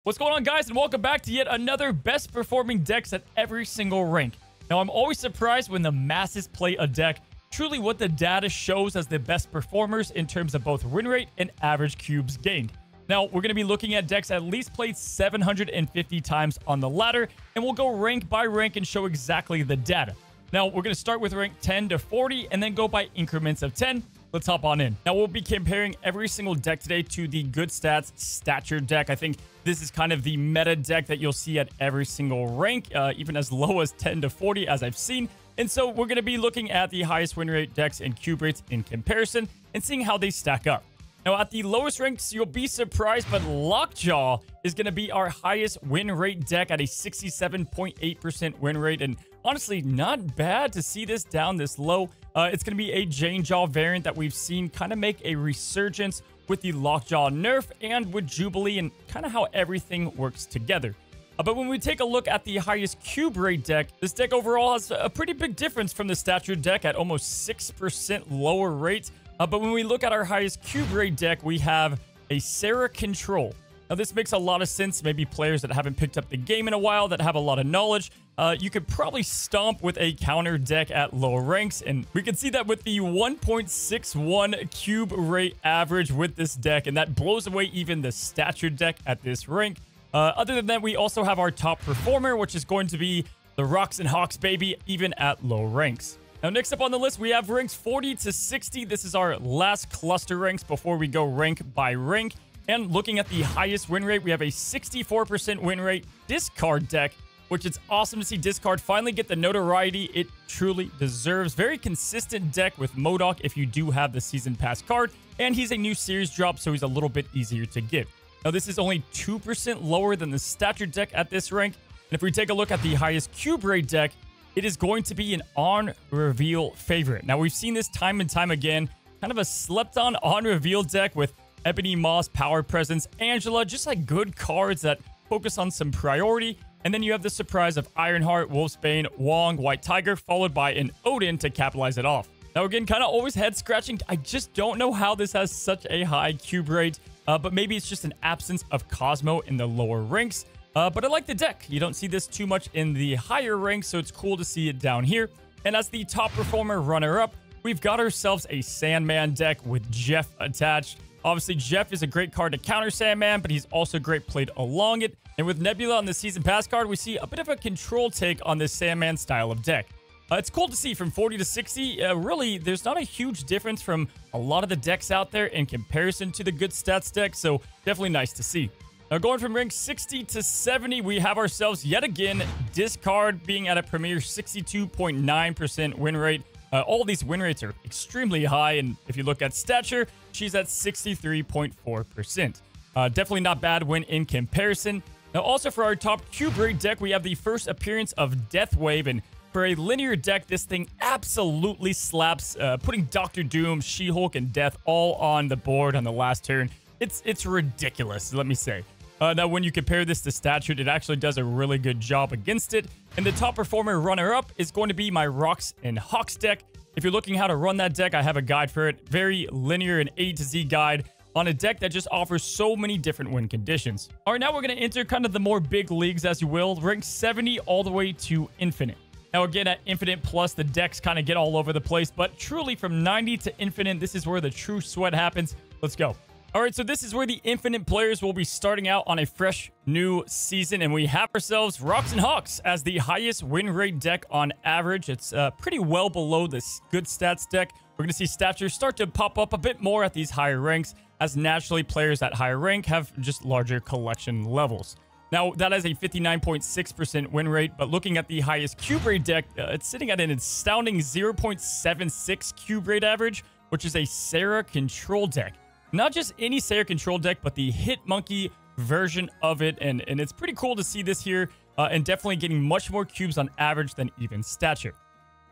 What's going on, guys, and welcome back to yet another best performing decks at every single rank. Now, I'm always surprised when the masses play a deck truly what the data shows as the best performers in terms of both win rate and average cubes gained. Now, we're going to be looking at decks at least played 750 times on the ladder, and we'll go rank by rank and show exactly the data. Now, we're going to start with rank 10 to 40 and then go by increments of 10. Let's hop on in. Now, we'll be comparing every single deck today to the Good Stats Stature deck. I think this is kind of the meta deck that you'll see at every single rank, even as low as 10 to 40 as I've seen. And so we're going to be looking at the highest win rate decks and cube rates in comparison and seeing how they stack up. Now, at the lowest ranks, you'll be surprised, but Lockjaw is going to be our highest win rate deck at a 67.8% win rate. And honestly, not bad to see this down this low. It's going to be a Jane Jaw variant that we've seen kind of make a resurgence with the Lockjaw nerf and with Jubilee and kind of how everything works together. But when we take a look at the highest cube rate deck, this deck overall has a pretty big difference from the Stature deck at almost 6% lower rate. But when we look at our highest cube rate deck, we have a Sarah Control. Now, this makes a lot of sense. Maybe players that haven't picked up the game in a while, that have a lot of knowledge. You could probably stomp with a counter deck at lower ranks. And we can see that with the 1.61 cube rate average with this deck. And that blows away even the Stature deck at this rank. Other than that, we also have our top performer, which is going to be the Rocks and Hawks baby, even at low ranks. Now, next up on the list, we have ranks 40 to 60. This is our last cluster ranks before we go rank by rank. And looking at the highest win rate, we have a 64% win rate discard deck, which it's awesome to see discard finally get the notoriety it truly deserves. Very consistent deck with MODOK if you do have the Season Pass card. And he's a new series drop, so he's a little bit easier to get. Now, this is only 2% lower than the Stature deck at this rank. And if we take a look at the highest cube rate deck, it is going to be an on-reveal favorite. Now, we've seen this time and time again. Kind of a slept-on on-reveal deck with Ebony Moss, Power Presence, Angela, just like good cards that focus on some priority. And then you have the surprise of Ironheart, Wolfsbane, Wong, White Tiger, followed by an Odin to capitalize it off. Now, again, kind of always head-scratching. I just don't know how this has such a high cube rate, but maybe it's just an absence of Cosmo in the lower ranks. But I like the deck. You don't see this too much in the higher ranks, so it's cool to see it down here. And as the top performer runner-up, we've got ourselves a Sandman deck with Jeff attached. Obviously, Jeff is a great card to counter Sandman, but he's also great played along it. And with Nebula on the Season Pass card, we see a bit of a control take on this Sandman style of deck. It's cool to see from 40 to 60. Really, there's not a huge difference from a lot of the decks out there in comparison to the Good Stats deck, so definitely nice to see. Now, going from rank 60 to 70, we have ourselves, yet again, Discard being at a premier 62.9% win rate. All these win rates are extremely high, and if you look at Stature, she's at 63.4%. Definitely not bad win in comparison. Now, also for our top cube rate deck, we have the first appearance of Deathwave, and for a linear deck, this thing absolutely slaps, putting Dr. Doom, She-Hulk, and Death all on the board on the last turn. It's ridiculous, let me say. Now, when you compare this to Stature, it actually does a really good job against it. And the top performer runner-up is going to be my Rocks and Hawks deck. If you're looking how to run that deck, I have a guide for it. Very linear and A to Z guide on a deck that just offers so many different win conditions. All right, now we're going to enter kind of the more big leagues, as you will. Rank 70 all the way to Infinite. Now, again, at Infinite Plus, the decks kind of get all over the place. But truly, from 90 to Infinite, this is where the true sweat happens. Let's go. All right, so this is where the Infinite players will be starting out on a fresh new season, and we have ourselves Rocks and Hawks as the highest win rate deck on average. It's pretty well below this Good Stats deck. We're going to see Stature start to pop up a bit more at these higher ranks, as naturally players at higher rank have just larger collection levels. Now, that is a 59.6% win rate, but looking at the highest cube rate deck, it's sitting at an astounding 0.76 cube rate average, which is a Sarah Control deck. Not just any Sarah Control deck, but the Hitmonkey version of it. And it's pretty cool to see this here, and definitely getting much more cubes on average than even Stature.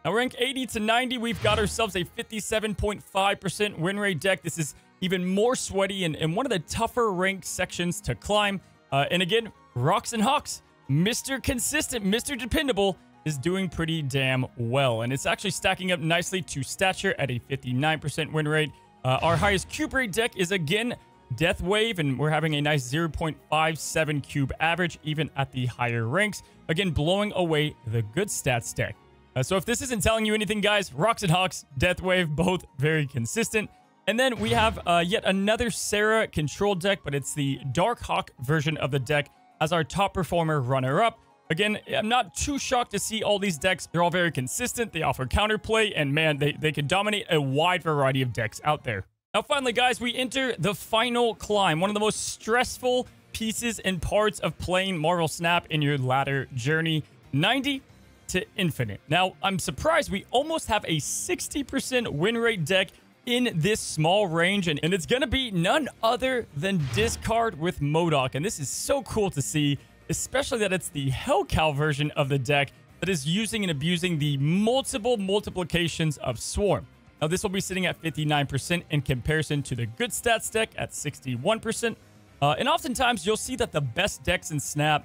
Now, rank 80 to 90, we've got ourselves a 57.5% win rate deck. This is even more sweaty and one of the tougher rank sections to climb. And again, Rocks and Hawks, Mr. Consistent, Mr. Dependable, is doing pretty damn well. And it's actually stacking up nicely to Stature at a 59% win rate. Our highest cube rate deck is, again, Death Wave, and we're having a nice 0.57 cube average, even at the higher ranks. Again, blowing away the good stats deck. So if this isn't telling you anything, guys, Rocks and Hawks, Death Wave, both very consistent. And then we have yet another Sarah control deck, but it's the Dark Hawk version of the deck as our top performer runner-up. Again, I'm not too shocked to see all these decks. They're all very consistent. They offer counterplay, and man, they can dominate a wide variety of decks out there. Now, finally, guys, we enter the final climb, one of the most stressful pieces and parts of playing Marvel Snap in your ladder journey, 90 to Infinite. Now, I'm surprised we almost have a 60% win rate deck in this small range, and it's going to be none other than Discard with MODOK, and this is so cool to see, especially that it's the Hellcow version of the deck that is using and abusing the multiple multiplications of Swarm. Now, this will be sitting at 59% in comparison to the good stats deck at 61%. And oftentimes, you'll see that the best decks in Snap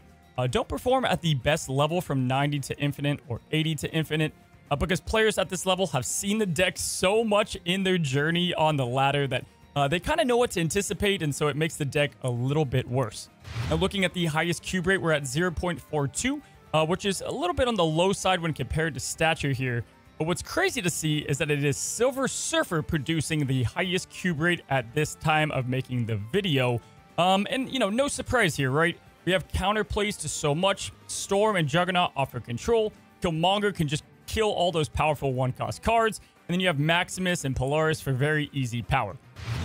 don't perform at the best level from 90 to Infinite or 80 to Infinite because players at this level have seen the deck so much in their journey on the ladder that they kind of know what to anticipate, and so it makes the deck a little bit worse. Now, looking at the highest cube rate, we're at 0.42, which is a little bit on the low side when compared to stature here. But what's crazy to see is that it is Silver Surfer producing the highest cube rate at this time of making the video. And, you know, no surprise here, right? We have counterplays to so much. Storm and Juggernaut offer control. Killmonger can just kill all those powerful one-cost cards. And then you have Maximus and Polaris for very easy power.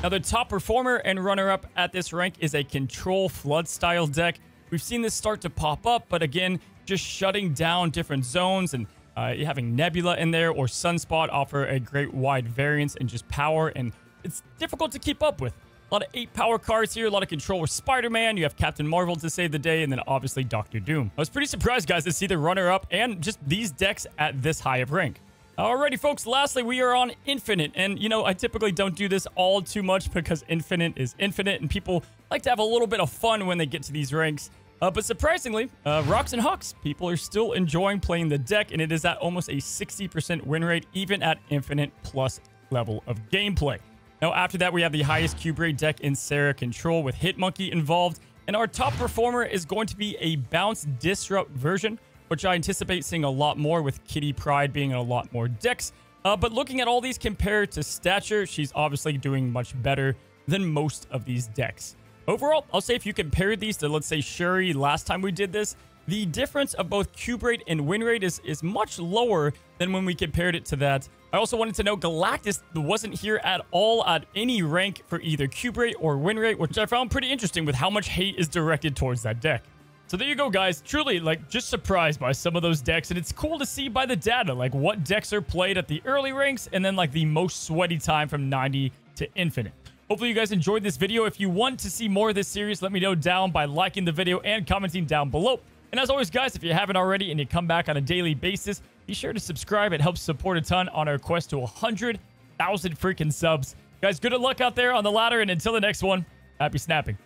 Now, the top performer and runner-up at this rank is a Control Flood style deck. We've seen this start to pop up, but again, just shutting down different zones and having Nebula in there or Sunspot offer a great wide variance and just power, and it's difficult to keep up with. A lot of 8 power cards here, a lot of control with Spider-Man. You have Captain Marvel to save the day, and then obviously Doctor Doom. I was pretty surprised, guys, to see the runner-up and just these decks at this high of rank. Alrighty, folks, lastly, we are on Infinite, and, you know, I typically don't do this all too much because Infinite is infinite, and people like to have a little bit of fun when they get to these ranks. But surprisingly, Rocks and Hawks, people are still enjoying playing the deck, and it is at almost a 60% win rate, even at Infinite plus level of gameplay. Now, after that, we have the highest cube rate deck in Sarah Control with Hitmonkey involved, and our top performer is going to be a Bounce Disrupt version, which I anticipate seeing a lot more with Kitty Pryde being in a lot more decks. But looking at all these compared to stature, she's obviously doing much better than most of these decks. Overall, I'll say if you compare these to, let's say, Shuri last time we did this, the difference of both cube rate and win rate is much lower than when we compared it to that. I also wanted to know Galactus wasn't here at all at any rank for either cube rate or win rate, which I found pretty interesting with how much hate is directed towards that deck. So there you go, guys. Truly, like, just surprised by some of those decks, and it's cool to see by the data, like, what decks are played at the early ranks and then, like, the most sweaty time from 90 to Infinite. Hopefully you guys enjoyed this video. If you want to see more of this series, let me know down by liking the video and commenting down below. And as always, guys, if you haven't already and you come back on a daily basis, be sure to subscribe. It helps support a ton on our quest to 100,000 freaking subs. Guys, good luck out there on the ladder, and until the next one, happy snapping.